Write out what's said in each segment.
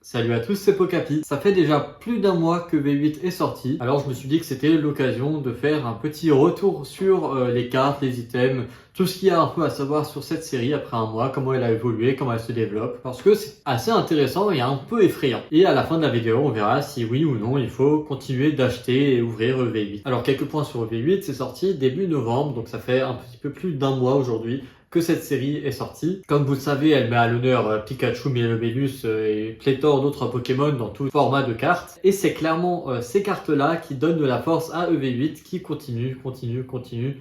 Salut à tous, c'est Pokapi. Ça fait déjà plus d'un mois que V8 est sorti, alors je me suis dit que c'était l'occasion de faire un petit retour sur les cartes, les items, tout ce qu'il y a un peu à savoir sur cette série après un mois, comment elle a évolué, comment elle se développe, parce que c'est assez intéressant et un peu effrayant. Et à la fin de la vidéo, on verra si oui ou non il faut continuer d'acheter et ouvrir V8. Alors quelques points sur V8, c'est sorti début novembre, donc ça fait un petit peu plus d'un mois aujourd'hui que cette série est sortie. Comme vous le savez, elle met à l'honneur Pikachu, Mielobellus et pléthore d'autres Pokémon dans tout format de cartes. Et c'est clairement ces cartes-là qui donnent de la force à EV8 qui continue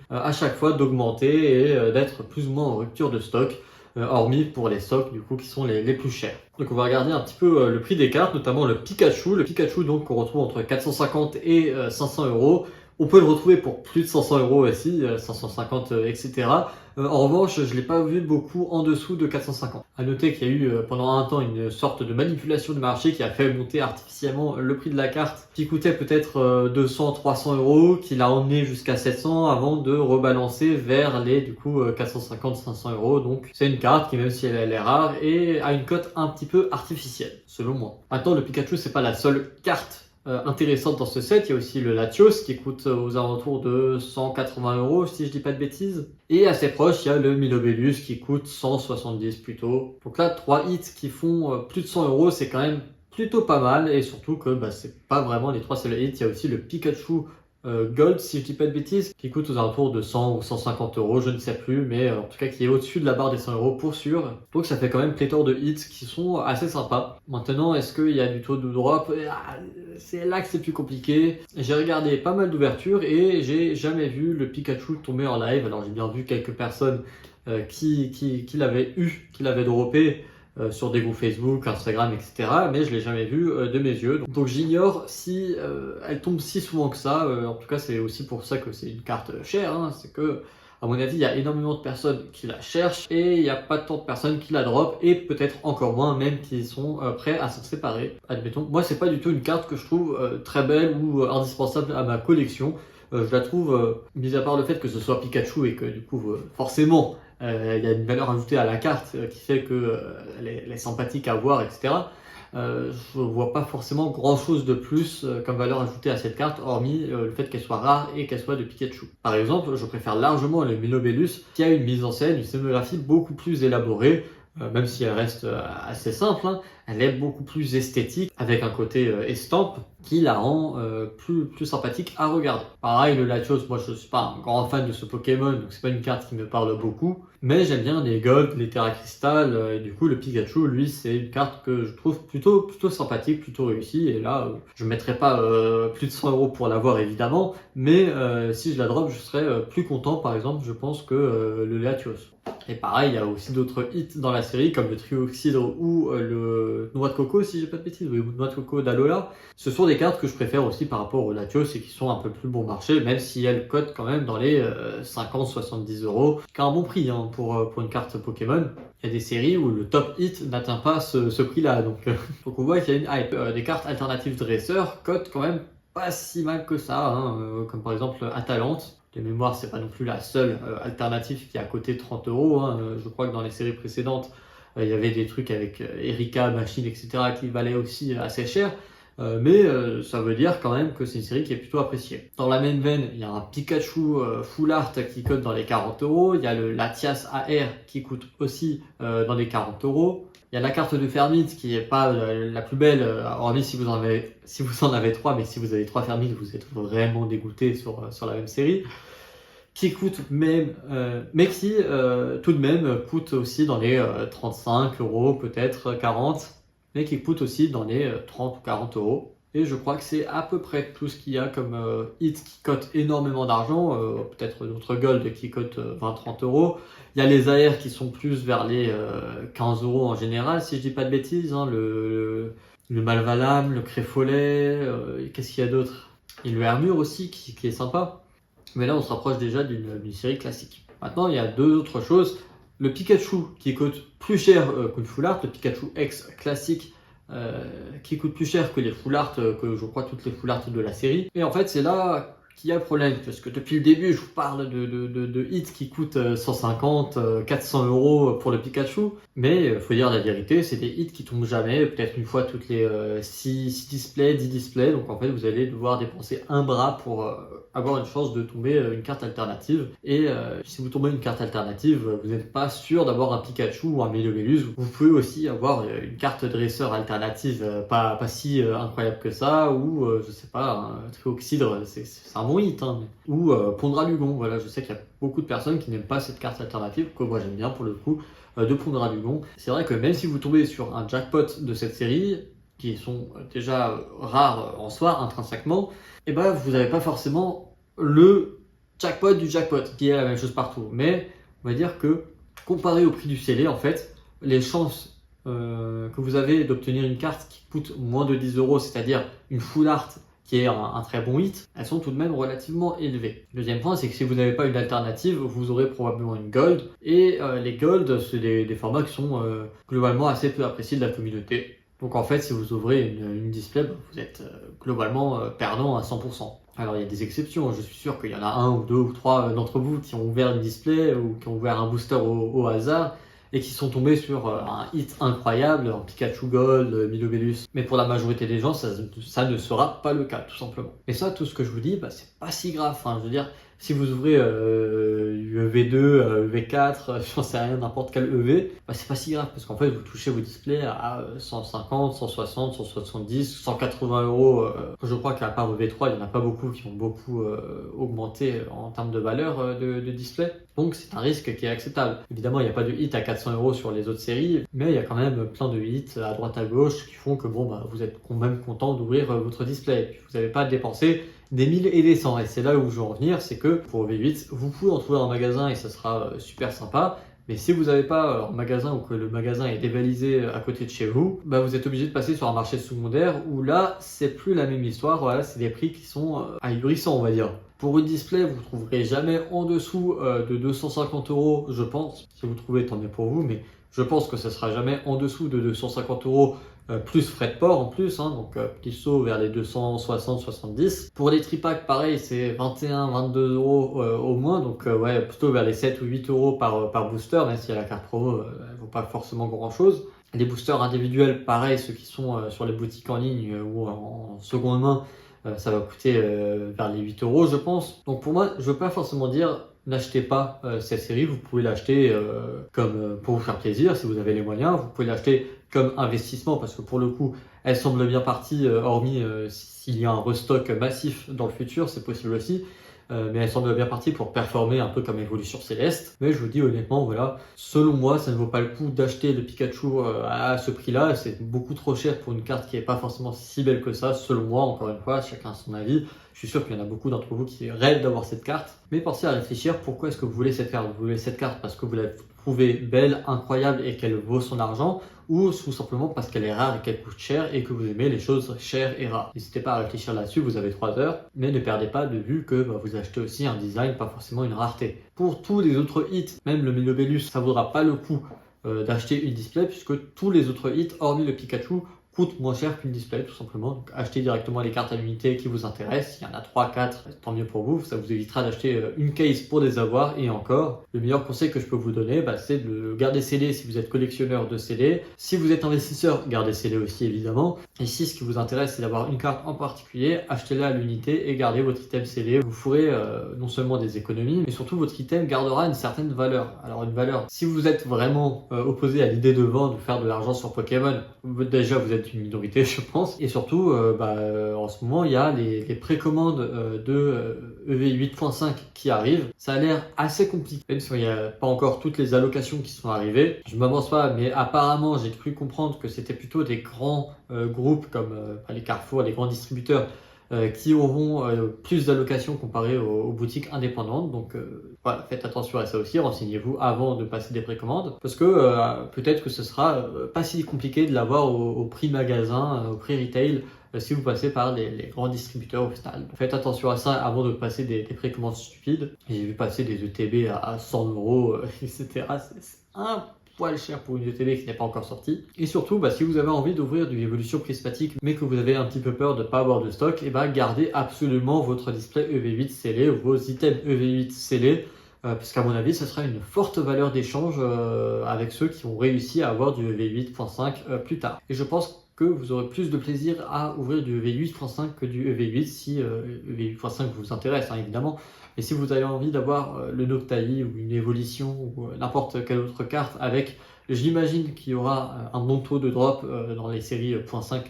à chaque fois d'augmenter et d'être plus ou moins en rupture de stock. Hormis pour les stocks du coup qui sont les plus chers. Donc on va regarder un petit peu le prix des cartes, notamment le Pikachu. Le Pikachu donc qu'on retrouve entre 450 et 500 euros. On peut le retrouver pour plus de 500 euros aussi, 550, etc. En revanche, je l'ai pas vu beaucoup en dessous de 450. À noter qu'il y a eu pendant un temps une sorte de manipulation de marché qui a fait monter artificiellement le prix de la carte, qui coûtait peut-être 200, 300 euros, qui l'a emmené jusqu'à 700 avant de rebalancer vers les du coup 450, 500 euros. Donc c'est une carte qui, même si elle est rare, et a une cote un petit peu artificielle, selon moi. Maintenant, le Pikachu, c'est pas la seule carte intéressante dans ce set. Il y a aussi le Latios qui coûte aux alentours de 180 euros si je dis pas de bêtises. Et assez proche, il y a le Mielobellus qui coûte 170 plutôt. Donc là, 3 hits qui font plus de 100 euros, c'est quand même plutôt pas mal. Et surtout que c'est pas vraiment les 3 seuls hits. Il y a aussi le Pikachu Gold, si je dis pas de bêtises, qui coûte aux alentours de 100 ou 150 euros, je ne sais plus, mais en tout cas qui est au-dessus de la barre des 100 euros pour sûr. Donc ça fait quand même pléthore de hits qui sont assez sympas. Maintenant, est-ce qu'il y a du taux de drop? C'est là que c'est plus compliqué. J'ai regardé pas mal d'ouvertures et j'ai jamais vu le Pikachu tomber en live. Alors j'ai bien vu quelques personnes qui l'avaient eu, qui l'avaient droppé sur des groupes Facebook, Instagram, etc. Mais je l'ai jamais vu de mes yeux. Donc j'ignore si elle tombe si souvent que ça. En tout cas, c'est aussi pour ça que c'est une carte chère. Hein. C'est que, à mon avis, il y a énormément de personnes qui la cherchent et il n'y a pas tant de personnes qui la drop et peut-être encore moins même qui sont prêts à s'en séparer. Admettons, moi, c'est pas du tout une carte que je trouve très belle ou indispensable à ma collection. Je la trouve, mis à part le fait que ce soit Pikachu et que du coup, forcément, il y a une valeur ajoutée à la carte qui fait que elle est sympathique à voir, etc. Je vois pas forcément grand chose de plus comme valeur ajoutée à cette carte, hormis le fait qu'elle soit rare et qu'elle soit de Pikachu. Par exemple, je préfère largement le Mielobellus qui a une mise en scène, une scénographie beaucoup plus élaborée. Même si elle reste assez simple, hein, elle est beaucoup plus esthétique avec un côté estampe qui la rend plus sympathique à regarder. Pareil, le Latios, moi je suis pas un grand fan de ce Pokémon, donc c'est pas une carte qui me parle beaucoup, mais j'aime bien les Gold, les Terra Crystal, et du coup le Pikachu, lui, c'est une carte que je trouve plutôt sympathique, plutôt réussie, et là, je mettrais pas plus de 100 euros pour l'avoir évidemment, mais si je la drop, je serais plus content, par exemple, je pense que le Latios. Et pareil, il y a aussi d'autres hits dans la série, comme le Trioxydre ou le Noix de Coco, si j'ai pas de bêtises, ou Noix de Coco d'Alola. Ce sont des cartes que je préfère aussi par rapport au Latios et qui sont un peu plus bon marché, même si elles cotent quand même dans les 50-70 euros. C'est un bon prix hein, pour une carte Pokémon. Il y a des séries où le top hit n'atteint pas ce prix-là. Donc on voit qu'il y a une hype. Des cartes alternatives dresseurs cotent quand même pas si mal que ça, hein, comme par exemple Atalante. De mémoire, c'est pas non plus la seule alternative qui est à côté 30 euros. Hein. Je crois que dans les séries précédentes, il y avait des trucs avec Erika, Machine, etc. qui valaient aussi assez cher. Mais ça veut dire quand même que c'est une série qui est plutôt appréciée. Dans la même veine, il y a un Pikachu Full Art qui cote dans les 40 euros. Il y a le Latias AR qui coûte aussi dans les 40 euros. Il y a la carte de Fermite qui est pas la plus belle, hormis si vous en avez 3, mais si vous avez 3 Fermite, vous êtes vraiment dégoûté sur la même série, qui coûte même, mais qui tout de même coûte aussi dans les 35 euros, peut-être 40, mais qui coûte aussi dans les 30 ou 40 euros. Et je crois que c'est à peu près tout ce qu'il y a comme hit qui cote énormément d'argent, peut-être d'autres gold qui cotent 20-30 euros. Il y a les AR qui sont plus vers les 15 euros en général, si je dis pas de bêtises. Hein, le Malvalam, le Créfolet, qu'est-ce qu'il y a d'autre? Et le Hermure aussi qui est sympa. Mais là on se rapproche déjà d'une série classique. Maintenant il y a deux autres choses. Le Pikachu qui coûte plus cher qu'une Full Art, le Pikachu X classique qui coûte plus cher que les Full Art, que je crois toutes les Full Art de la série. Et en fait c'est là qu'il y a problème, parce que depuis le début, je vous parle de hits qui coûtent 150, 400 euros pour le Pikachu, mais faut dire la vérité, c'est des hits qui tombent jamais, peut-être une fois toutes les 6 displays, 10 displays, donc en fait vous allez devoir dépenser un bras pour avoir une chance de tomber une carte alternative, et si vous tombez une carte alternative, vous n'êtes pas sûr d'avoir un Pikachu ou un Mélomélus, vous pouvez aussi avoir une carte dresseur alternative pas si incroyable que ça, ou je sais pas, un Trioxydre, c'est un bon hit, hein, ou Pondralugon, voilà, je sais qu'il y a beaucoup de personnes qui n'aiment pas cette carte alternative, que moi j'aime bien pour le coup, de Pondralugon. C'est vrai que même si vous tombez sur un jackpot de cette série, qui sont déjà rares en soi, intrinsèquement, et ben vous n'avez pas forcément le jackpot du jackpot, qui est la même chose partout. Mais on va dire que, comparé au prix du scellé, en fait, les chances que vous avez d'obtenir une carte qui coûte moins de 10 euros, c'est-à-dire une full art qui est un très bon hit, elles sont tout de même relativement élevées. Le deuxième point, c'est que si vous n'avez pas une alternative, vous aurez probablement une gold, et les gold, c'est des formats qui sont globalement assez peu appréciés de la communauté. Donc en fait, si vous ouvrez une display, vous êtes globalement perdant à 100%. Alors il y a des exceptions, je suis sûr qu'il y en a un ou deux ou trois d'entre vous qui ont ouvert une display ou qui ont ouvert un booster au hasard et qui sont tombés sur un hit incroyable, un Pikachu Gold, Milo-Bellus. Mais pour la majorité des gens, ça ne sera pas le cas, tout simplement. Et ça, tout ce que je vous dis, c'est pas si grave. Hein. Je veux dire, si vous ouvrez EV2, EV4, j'en sais rien, n'importe quel EV, c'est pas si grave parce qu'en fait, vous touchez vos displays à 150, 160, 170, 180 euros. Je crois qu'à part EV3, il n'y en a pas beaucoup qui ont beaucoup augmenté en termes de valeur de display. Donc, c'est un risque qui est acceptable. Évidemment, il n'y a pas de hit à 400 euros sur les autres séries, mais il y a quand même plein de hits à droite à gauche qui font que vous êtes quand même content d'ouvrir votre display. Et puis, vous n'avez pas dépensé des 1000 et des 100. Et c'est là où je veux en venir, c'est que pour V8, vous pouvez en trouver en magasin et ça sera super sympa. Mais si vous n'avez pas en magasin ou que le magasin est dévalisé à côté de chez vous, vous êtes obligé de passer sur un marché secondaire où là, c'est plus la même histoire. Voilà, c'est des prix qui sont ahurissants, on va dire. Pour une display, vous ne trouverez jamais en dessous de 250 euros, je pense. Si vous trouvez, tant mieux pour vous, mais je pense que ce sera jamais en dessous de 250 euros plus frais de port en plus, hein, donc petit saut vers les 260-70. Pour les tripacks, pareil, c'est 21-22 euros au moins, donc ouais, plutôt vers les 7 ou 8 euros par booster, même si à la carte promo, elle ne vaut pas forcément grand chose. Les boosters individuels, pareil, ceux qui sont sur les boutiques en ligne ou en seconde main, ça va coûter vers les 8 euros, je pense. Donc pour moi, je ne veux pas forcément dire n'achetez pas cette série, vous pouvez l'acheter comme pour vous faire plaisir si vous avez les moyens, vous pouvez l'acheter comme investissement parce que pour le coup, elle semble bien partie, hormis s'il y a un restock massif dans le futur, c'est possible aussi. Mais elle semble bien partie pour performer un peu comme Évolution Céleste. Mais je vous dis honnêtement, voilà, selon moi, ça ne vaut pas le coup d'acheter le Pikachu à ce prix-là. C'est beaucoup trop cher pour une carte qui n'est pas forcément si belle que ça, selon moi, encore une fois, chacun a son avis. Je suis sûr qu'il y en a beaucoup d'entre vous qui rêvent d'avoir cette carte. Mais pensez à réfléchir, pourquoi est-ce que vous voulez cette carte? Vous voulez cette carte parce que vous la trouvez belle, incroyable et qu'elle vaut son argent, ou tout simplement parce qu'elle est rare et qu'elle coûte cher et que vous aimez les choses chères et rares. N'hésitez pas à réfléchir là-dessus, vous avez 3 heures, mais ne perdez pas de vue que vous achetez aussi un design, pas forcément une rareté. Pour tous les autres hits, même le Milo-Bellus, ça vaudra pas le coup d'acheter une display puisque tous les autres hits, hormis le Pikachu, coûte moins cher qu'une display tout simplement. Donc achetez directement les cartes à l'unité qui vous intéressent. Il y en a 3, 4, tant mieux pour vous. Ça vous évitera d'acheter une case pour les avoir et encore. Le meilleur conseil que je peux vous donner, c'est de le garder scellé si vous êtes collectionneur de scellés. Si vous êtes investisseur, gardez scellé aussi évidemment. Et si ce qui vous intéresse c'est d'avoir une carte en particulier, achetez-la à l'unité et gardez votre item scellé. Vous ferez non seulement des économies, mais surtout votre item gardera une certaine valeur. Alors une valeur, si vous êtes vraiment opposé à l'idée de vendre ou faire de l'argent sur Pokémon, déjà vous êtes une minorité je pense, et surtout en ce moment il y a les précommandes de EV 8.5 qui arrivent. Ça a l'air assez compliqué, même s'il n'y a pas encore toutes les allocations qui sont arrivées. Je m'avance pas, mais apparemment j'ai cru comprendre que c'était plutôt des grands groupes comme les Carrefour, les grands distributeurs qui auront plus d'allocations comparé aux boutiques indépendantes. Donc voilà, faites attention à ça aussi, renseignez-vous avant de passer des précommandes, parce que peut-être que ce sera pas si compliqué de l'avoir au prix magasin, au prix retail, si vous passez par les grands distributeurs au final. Donc, faites attention à ça avant de passer des précommandes stupides. J'ai vu passer des ETB à 100 euros, etc. C'est un poil cher pour une vieux télé qui n'est pas encore sortie. Et surtout, si vous avez envie d'ouvrir du évolution prismatique mais que vous avez un petit peu peur de ne pas avoir de stock, et gardez absolument votre display EV8 scellé, vos items EV8 scellés, puisqu'à mon avis, ça sera une forte valeur d'échange avec ceux qui ont réussi à avoir du EV8.5 plus tard. Et je pense que vous aurez plus de plaisir à ouvrir du EV8.5 que du EV8 si EV8.5 vous intéresse, hein, évidemment. Mais si vous avez envie d'avoir le Noctai ou une évolution ou n'importe quelle autre carte avec, j'imagine qu'il y aura un bon taux de drop dans les séries .5, un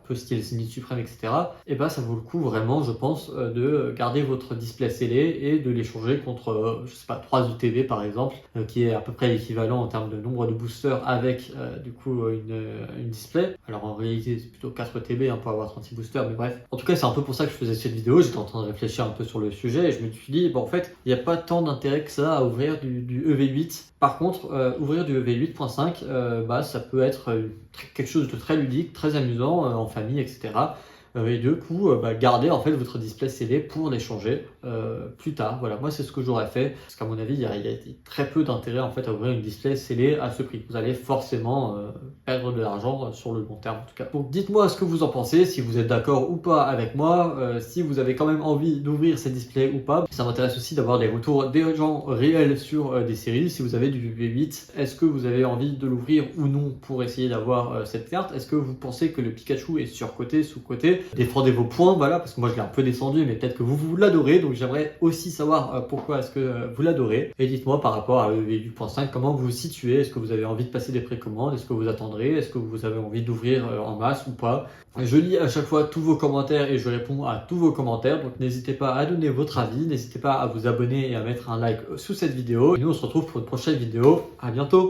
peu style Zenith Supreme, etc. Et ça vaut le coup vraiment, je pense, de garder votre display scellé et de l'échanger contre, je sais pas, 3 UTV par exemple, qui est à peu près l'équivalent en termes de nombre de boosters avec du coup une display. Alors en réalité, c'est plutôt 4 TB pour avoir 36 boosters, mais bref. En tout cas, c'est un peu pour ça que je faisais cette vidéo. J'étais en train de réfléchir un peu sur le sujet et je me suis dit, en fait, il n'y a pas tant d'intérêt que ça à ouvrir du EV8. Par contre, ouvrir du EV8.5, ça peut être quelque chose de très ludique, très amusant en famille, etc. Et du coup, gardez en fait votre display scellé pour l'échanger plus tard. Voilà, moi c'est ce que j'aurais fait, parce qu'à mon avis, il y a très peu d'intérêt en fait à ouvrir une display scellé à ce prix. Vous allez forcément perdre de l'argent sur le long terme en tout cas. Donc dites-moi ce que vous en pensez, si vous êtes d'accord ou pas avec moi, si vous avez quand même envie d'ouvrir ces displays ou pas. Ça m'intéresse aussi d'avoir des retours des gens réels sur des séries. Si vous avez du V8, est-ce que vous avez envie de l'ouvrir ou non pour essayer d'avoir cette carte? Est-ce que vous pensez que le Pikachu est surcoté, sous-coté? Défendez vos points, voilà, parce que moi je l'ai un peu descendu, mais peut-être que vous l'adorez, donc j'aimerais aussi savoir pourquoi est-ce que vous l'adorez. Et dites-moi par rapport à EV8.5, comment vous vous situez? Est-ce que vous avez envie de passer des précommandes? Est-ce que vous attendrez? Est-ce que vous avez envie d'ouvrir en masse ou pas? Je lis à chaque fois tous vos commentaires et je réponds à tous vos commentaires, donc n'hésitez pas à donner votre avis, n'hésitez pas à vous abonner et à mettre un like sous cette vidéo. Et nous on se retrouve pour une prochaine vidéo, à bientôt!